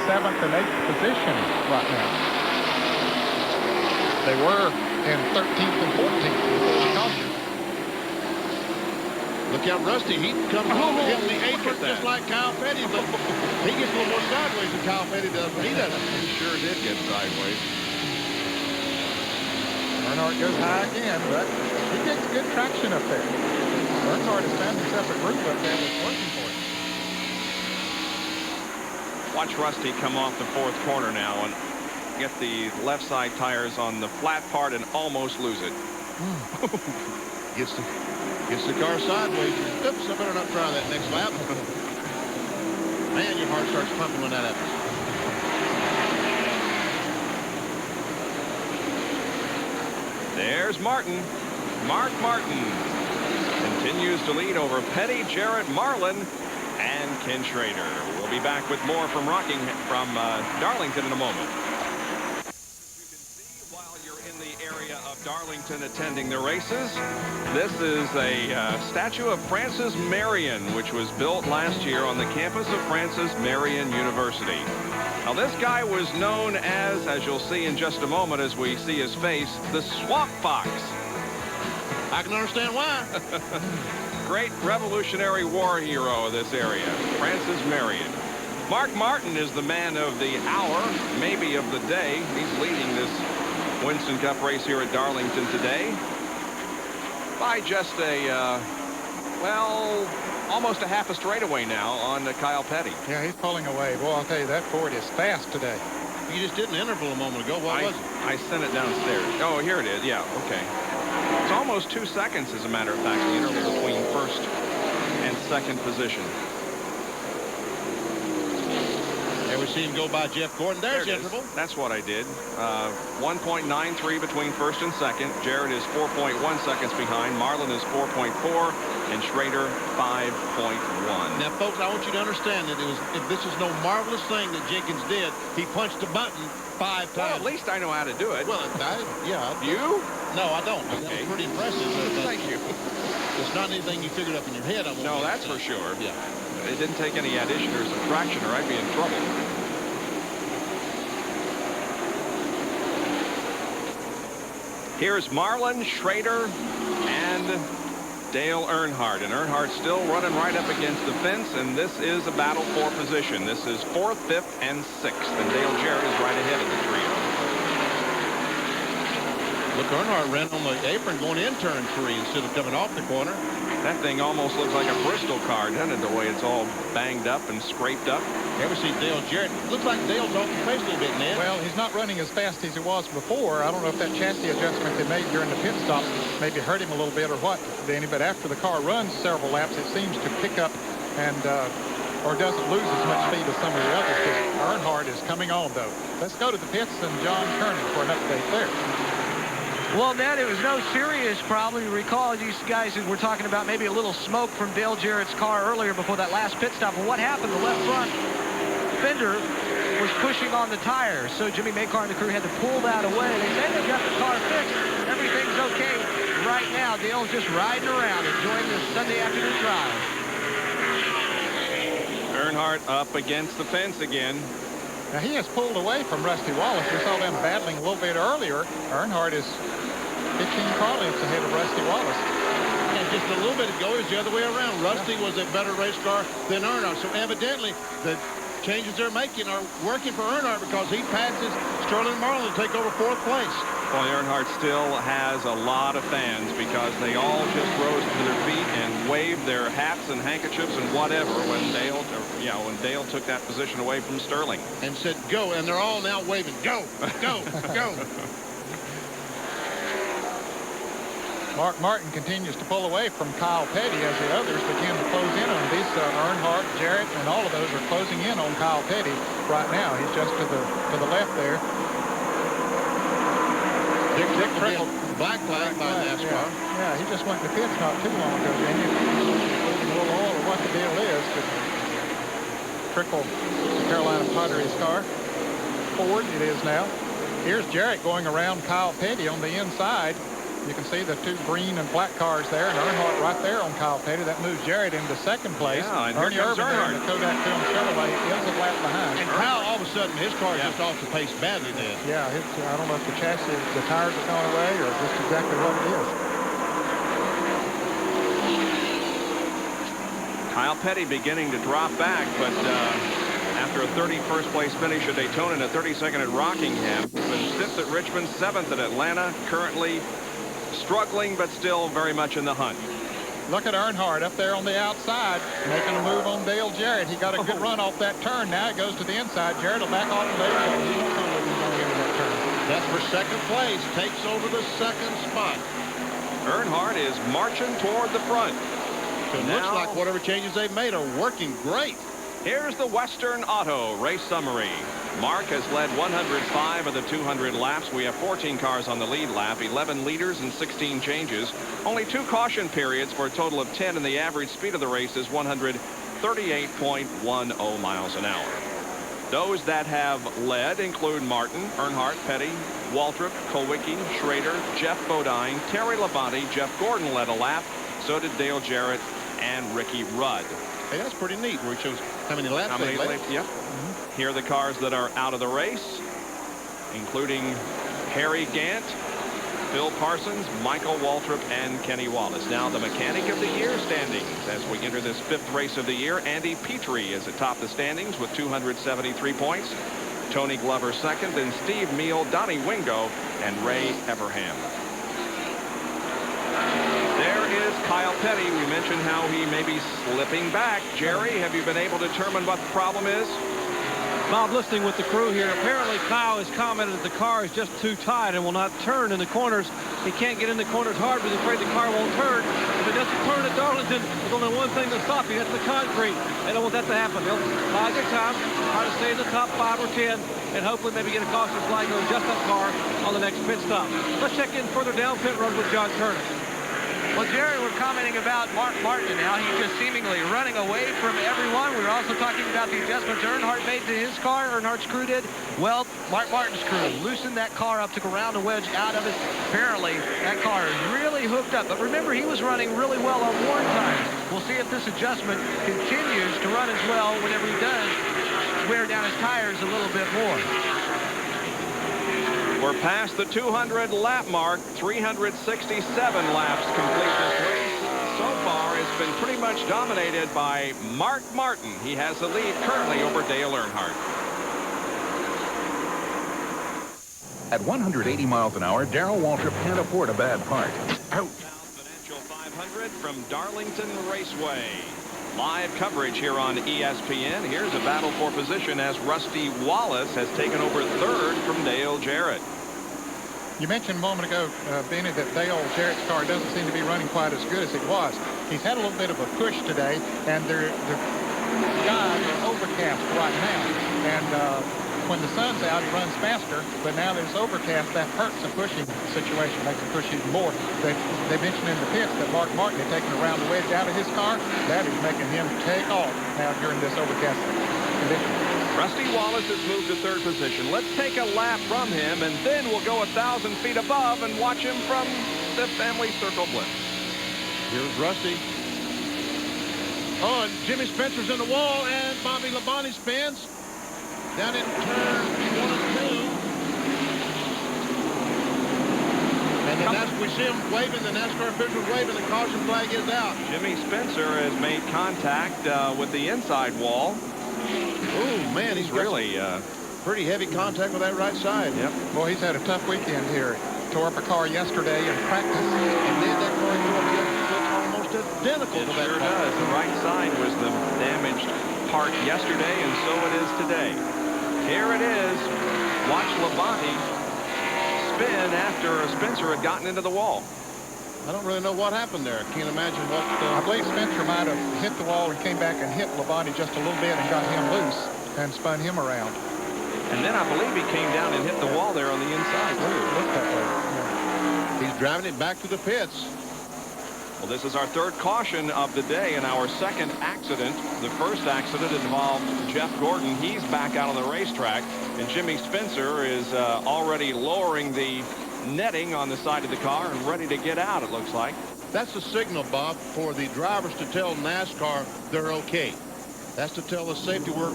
7th and 8th position right now. They were in 13th and 14th before the caution. Look out, Rusty. He comes home and hits the apron just like Kyle Petty, but he gets a little more sideways than Kyle Petty does, but he doesn't. He sure did get sideways. Earnhardt goes high again, but he gets good traction up there. Earnhardt has found himself a group up there that's working for him. Watch Rusty come off the 4th corner now and get the left side tires on the flat part and almost lose it. Gets the car sideways. Oops, I better not try that next lap. Man, your heart starts pumping when that happens. There's Martin. Mark Martin continues to lead over Petty, Jarrett, Marlin, and Ken Schrader. We'll be back with more from Darlington in a moment. You can see while you're in the area of Darlington attending the races, this is a statue of Francis Marion, which was built last year on the campus of Francis Marion University. Now, this guy was known as you'll see in just a moment as we see his face, the Swamp Fox. I can understand why. Great Revolutionary War hero of this area, Francis Marion. Mark Martin is the man of the hour, maybe of the day. He's leading this Winston Cup race here at Darlington today by just almost a half a straightaway now on Kyle Petty. Yeah, he's pulling away. Boy, I'll tell you, that Ford is fast today. You just did an interval a moment ago. What was it? I sent it downstairs. Oh, here it is. Yeah, okay. It's almost 2 seconds, as a matter of fact, the interval between 1st and 2nd position. There we see him go by Jeff Gordon. There's the interval. That's what I did. 1.93 between 1st and 2nd. Jarrett is 4.1 seconds behind. Marlin is 4.4. And Schrader 5.1. Now, folks, I want you to understand that if this is no marvelous thing that Jenkins did, he punched the button 5 times. Well, at least I know how to do it. Well, yeah. You? No, I don't. Okay. That was pretty impressive. Thank you. It's not anything you figured up in your head. No, that's for sure. Yeah. It didn't take any addition or subtraction, or I'd be in trouble. Here's Marlin, Schrader, and Dale Earnhardt. And Earnhardt still running right up against the fence, and this is a battle for position. This is 4th, 5th, and 6th. And Dale Jarrett is right ahead of the trio. Look, Earnhardt ran on the apron going in turn 3 instead of coming off the corner. That thing almost looks like a Bristol car, doesn't it, the way it's all banged up and scraped up? Ever see Dale Jarrett? Looks like Dale's off the pace a little bit, Ned. Well, he's not running as fast as he was before. I don't know if that chassis adjustment they made during the pit stop maybe hurt him a little bit or what, Danny, but after the car runs several laps, it seems to pick up and or doesn't lose as much speed as some of the others. Earnhardt is coming on, though. Let's go to the pits and John Kernan for an update there. Well, Ned, it was no serious problem. You recall these guys were talking about maybe a little smoke from Dale Jarrett's car earlier before that last pit stop. Well, what happened? The left front fender was pushing on the tires, so Jimmy Makar and the crew had to pull that away. They say they got the car fixed. Everything's okay right now. Dale's just riding around, enjoying this Sunday afternoon drive. Earnhardt up against the fence again. Now, he has pulled away from Rusty Wallace. We saw them battling a little bit earlier. Earnhardt is 15 car lengths ahead of Rusty Wallace. And just a little bit ago, it was the other way around. Rusty was a better race car than Earnhardt. So evidently, the changes they're making are working for Earnhardt because he passes Sterling Marlin to take over 4th place. Well, Earnhardt still has a lot of fans because they all just rose to their feet and waved their hats and handkerchiefs and whatever when Dale took that position away from Sterling. And said, go, and they're all now waving, go, go, go. Mark Martin continues to pull away from Kyle Petty as the others begin to close in on these. Earnhardt, Jarrett, and all of those are closing in on Kyle Petty right now. He's just to the left there. Dick Trickle, black flag by NASCAR. Yeah, he just went to pits not too long ago, didn't he? Losing a little oil or what the deal is, but Trickle, Carolina Pottery's car. Ford it is now. Here's Jarrett going around Kyle Petty on the inside. You can see the 2 green and black cars there, and Earnhardt right there on Kyle Petty. That moves Jarrett into 2nd place. Yeah, and here Ernie comes Irvin Earnhardt. in the Kodak Film Chevrolet is a lap behind. And Kyle all of a sudden his car is just off the pace badly then. Yeah, I don't know if the chassis, the tires have gone away or just exactly what it is. Kyle Petty beginning to drop back, but after a 31st place finish at Daytona and a 32nd at Rockingham, been 5th at Richmond, 7th at Atlanta, currently struggling but still very much in the hunt. Look at Earnhardt up there on the outside, making a move on Dale Jarrett. He got a good run off that turn. Now it goes to the inside. Jarrett will back off and let it go. He won't come with him going into that turn. That's for second place. Takes over the second spot. Earnhardt is marching toward the front. It looks like whatever changes they've made are working great. Here's the Western Auto race summary. Mark has led 105 of the 200 laps. We have 14 cars on the lead lap, 11 leaders and 16 changes. Only 2 caution periods for a total of 10, and the average speed of the race is 138.10 miles an hour. Those that have led include Martin, Earnhardt, Petty, Waltrip, Kulwicki, Schrader, Jeff Bodine, Terry Labonte. Jeff Gordon led a lap. So did Dale Jarrett and Ricky Rudd. Hey, that's pretty neat where it shows how many laps they led. Yep. Here are the cars that are out of the race, including Harry Gant, Phil Parsons, Michael Waltrip, and Kenny Wallace. Now the Mechanic of the Year standings as we enter this 5th race of the year. Andy Petrie is atop the standings with 273 points. Tony Glover 2nd, and Steve Meal, Donnie Wingo, and Ray Everham. There is Kyle Petty. We mentioned how he may be slipping back. Jerry, have you been able to determine what the problem is? Bob, listening with the crew here, apparently Kyle has commented that the car is just too tight and will not turn in the corners. He can't get in the corners hard because he's afraid the car won't turn. If it doesn't turn at Darlington, there's only one thing to stop you. That's the concrete. They don't want that to happen. They'll bide their time, try to stay in the top 5 or 10, and hopefully maybe get a caution flag or adjust that car on the next pit stop. Let's check in further down pit road with John Turner. Well, Jerry, we're commenting about Mark Martin now. He's just seemingly running away from everyone. We were also talking about the adjustments Earnhardt made to his car. Earnhardt's crew did. Well, Mark Martin's crew loosened that car up, took a round of wedge out of it. Apparently, that car is really hooked up. But remember, he was running really well on worn tires. We'll see if this adjustment continues to run as well whenever he does wear down his tires a little bit more. We're past the 200 lap mark. 367 laps complete this race. So far, it's been pretty much dominated by Mark Martin. He has the lead currently over Dale Earnhardt. At 180 miles an hour, Darrell Waltrip can't afford a bad part. Ouch. Transouth Financial 500 from Darlington Raceway. Live coverage here on ESPN. Here's a battle for position as Rusty Wallace has taken over 3rd from Dale Jarrett. You mentioned a moment ago, Benny, that Dale Jarrett's car doesn't seem to be running quite as good as it was. He's had a little bit of a push today, and the skies are overcast right now. And when the sun's out, he runs faster, but now there's overcast. That hurts the pushing situation, makes him push even more. They mentioned in the pits that Mark Martin had taken around the wedge out of his car. That is making him take off now during this overcast condition. Rusty Wallace has moved to 3rd position. Let's take a lap from him, and then we'll go 1,000 feet above and watch him from the family circle blitz. Here's Rusty. Oh, and Jimmy Spencer's in the wall, and Bobby Labonte spins down in turn 1 and 2. And then we see him waving, the NASCAR official waving, the caution flag is out. Jimmy Spencer has made contact with the inside wall. Oh, man, he's really pretty heavy contact with that right side. Yep. Well, he's had a tough weekend here. Tore up a car yesterday in practice. And then that car looks almost identical It to that sure car. does. The right side was the damaged part yesterday, and so it is today. Here it is. Watch Labonte spin after Spencer had gotten into the wall. I don't really know what happened there. I can't imagine what... I believe Spencer might have hit the wall and came back and hit Labonte just a little bit and got him loose and spun him around. And then I believe he came down and hit the wall there on the inside, too. Looked that way. Yeah. He's driving it back to the pits. Well, this is our 3rd caution of the day and our 2nd accident. The first accident involved Jeff Gordon. He's back out on the racetrack. And Jimmy Spencer is already lowering the netting on the side of the car and ready to get out, it looks like. That's a signal, Bob, for the drivers to tell NASCAR they're okay. That's to tell the safety workers